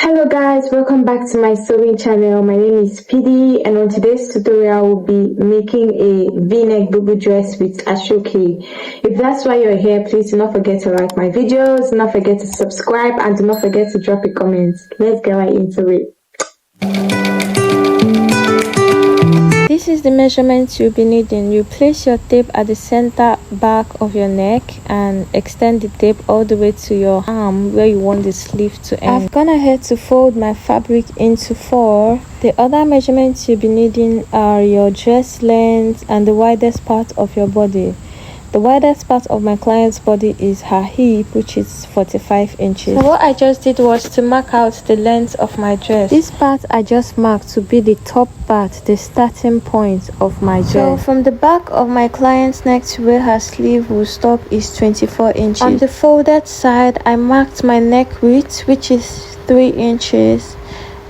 Hello guys, welcome back to my sewing channel. My name is PD and on today's tutorial we'll be making a v-neck bubu dress with ashoke. If that's why you're here, please do not forget to like my videos, do not forget to subscribe, and do not forget to drop a comment. Let's get right into it. This is the measurements you'll be needing. You place your tape at the center back of your neck and extend the tape all the way to your arm where you want the sleeve to end. I've gone ahead to fold my fabric into 4. The other measurements you'll be needing are your dress length and the widest part of your body. The widest part of my client's body is her hip, which is 45 inches. So what I just did was to mark out the length of my dress. This part I just marked to be the top part, the starting point of my dress. So from the back of my client's neck to where her sleeve will stop is 24 inches. On the folded side, I marked my neck width, which is 3 inches.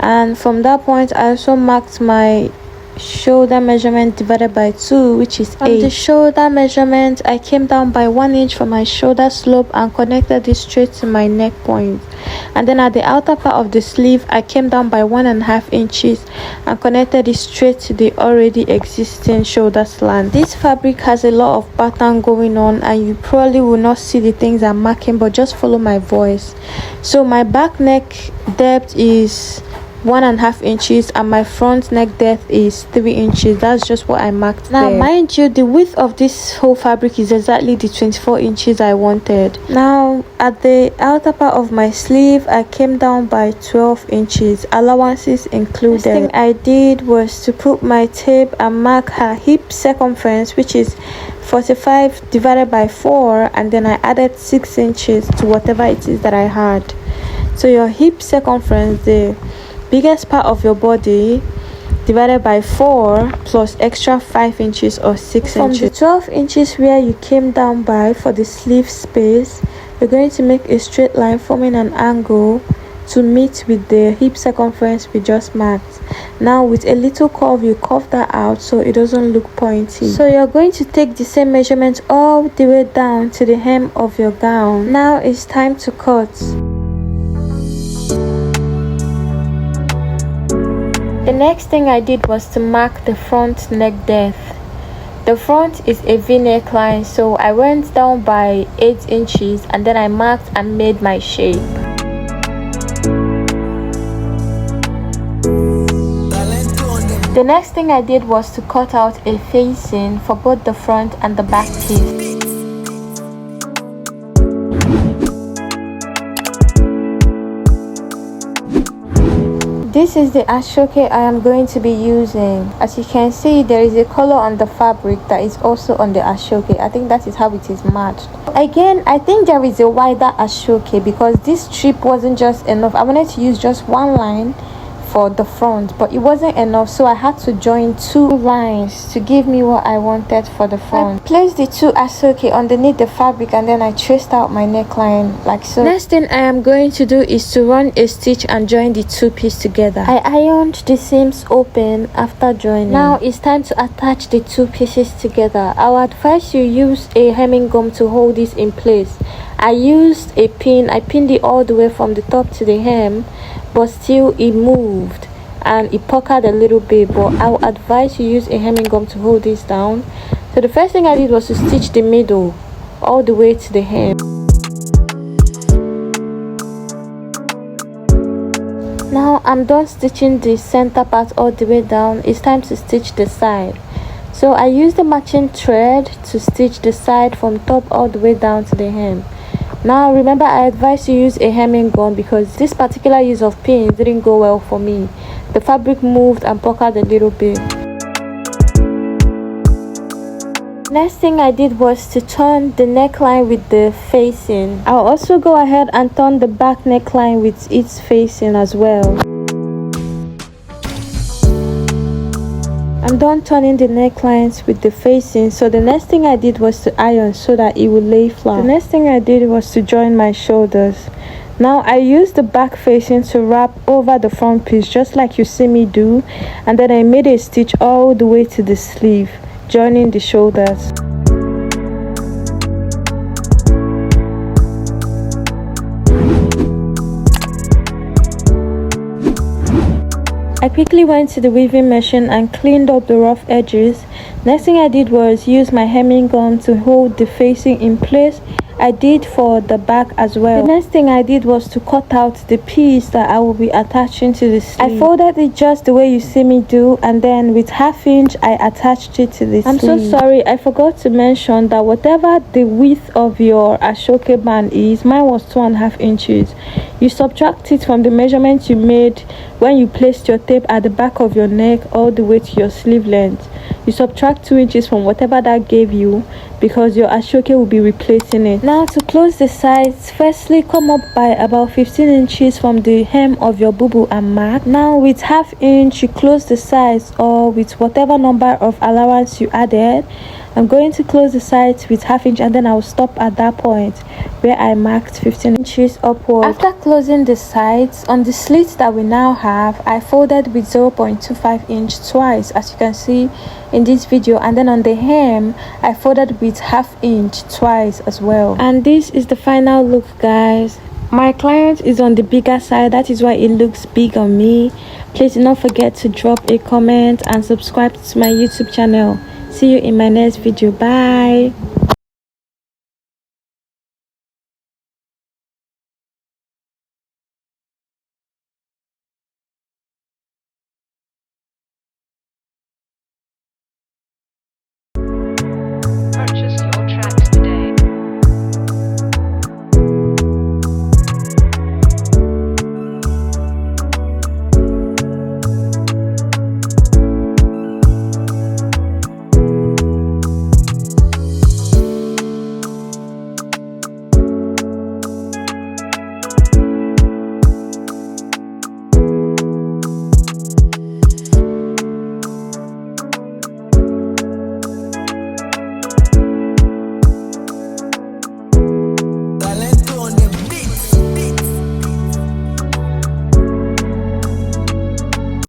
And from that point, I also marked my shoulder measurement divided by 2, which is 8. From the shoulder measurement, I came down by 1 inch from my shoulder slope and connected it straight to my neck point. And then at the outer part of the sleeve, I came down by 1.5 inches and connected it straight to the already existing shoulder slant. This fabric has a lot of pattern going on and you probably will not see the things I'm marking, but just follow my voice. So my back neck depth is 1.5 inches and my front neck depth is 3 inches. That's just what I marked now there. Mind you, the width of this whole fabric is exactly the 24 inches I wanted. Now at the outer part of my sleeve, I came down by 12 inches, allowances included. The thing I did was to put my tape and mark her hip circumference, which is 45 divided by 4, and then I added 6 inches to whatever it is that I had. So your hip circumference, the biggest part of your body, divided by 4 plus extra 5 inches or 6 inches. From the 12 inches where you came down by for the sleeve space, you're going to make a straight line forming an angle to meet with the hip circumference we just marked. Now with a little curve, you curve that out so it doesn't look pointy. So you're going to take the same measurement all the way down to the hem of your gown. Now it's time to cut. The next thing I did was to mark the front neck depth. The front is a v-neck line, so I went down by 8 inches and then I marked and made my shape. The next thing I did was to cut out a facing for both the front and the back piece. This is the ashoke I am going to be using. As you can see, there is a color on the fabric that is also on the ashoke. I think that is how it is matched. Again, I think there is a wider ashoke because this strip wasn't just enough. I wanted to use just one line for the front, but it wasn't enough, so I had to join 2 lines to give me what I wanted for the front. I placed the 2 ashoke underneath the fabric and then I traced out my neckline like so. Next thing I am going to do is to run a stitch and join the 2 pieces together. I ironed the seams open after joining. Now it's time to attach the 2 pieces together. I would advise you use a hemming gum to hold this in place. I used a pin. I pinned it all the way from the top to the hem, but still it moved and it puckered a little bit, but I would advise you use a hemming gum to hold this down. So the first thing I did was to stitch the middle all the way to the hem. Now I'm done stitching the center part all the way down. It's time to stitch the side. So I used the matching thread to stitch the side from top all the way down to the hem. Now remember, I advise you use a hemming gun because this particular use of pins didn't go well for me. The fabric moved and puckered a little bit. Next thing I did was to turn the neckline with the facing. I'll also go ahead and turn the back neckline with its facing as well. I'm done turning the necklines with the facing, so the next thing I did was to iron so that it would lay flat. The next thing I did was to join my shoulders. Now I used the back facing to wrap over the front piece just like you see me do, and then I made a stitch all the way to the sleeve, joining the shoulders. I quickly went to the weaving machine and cleaned up the rough edges. Next thing I did was use my hemming gun to hold the facing in place. I did for the back as well. The next thing I did was to cut out the piece that I will be attaching to the sleeve. I folded it just the way you see me do, and then with 1/2 inch I attached it to the sleeve. I'm so sorry, I forgot to mention that whatever the width of your ashoke band is, mine was 2.5 inches. You subtract it from the measurement you made when you placed your tape at the back of your neck all the way to your sleeve length. You subtract 2 inches from whatever that gave you, because your ashoke will be replacing it. Now to close the sides, firstly come up by about 15 inches from the hem of your bubu and mark. Now with 1/2 inch you close the sides, or with whatever number of allowance you added. I'm going to close the sides with 1/2 inch, and then I'll stop at that point where I marked 15 inches upward. After closing the sides, on the slits that we now have, I folded with 0.25 inch twice, as you can see in this video, and then on the hem I folded with 1/2 inch twice as well. And this is the final look, guys. My client is on the bigger side, that is why it looks big on me. Please do not forget to drop a comment and subscribe to my YouTube channel. See you in my next video. Bye.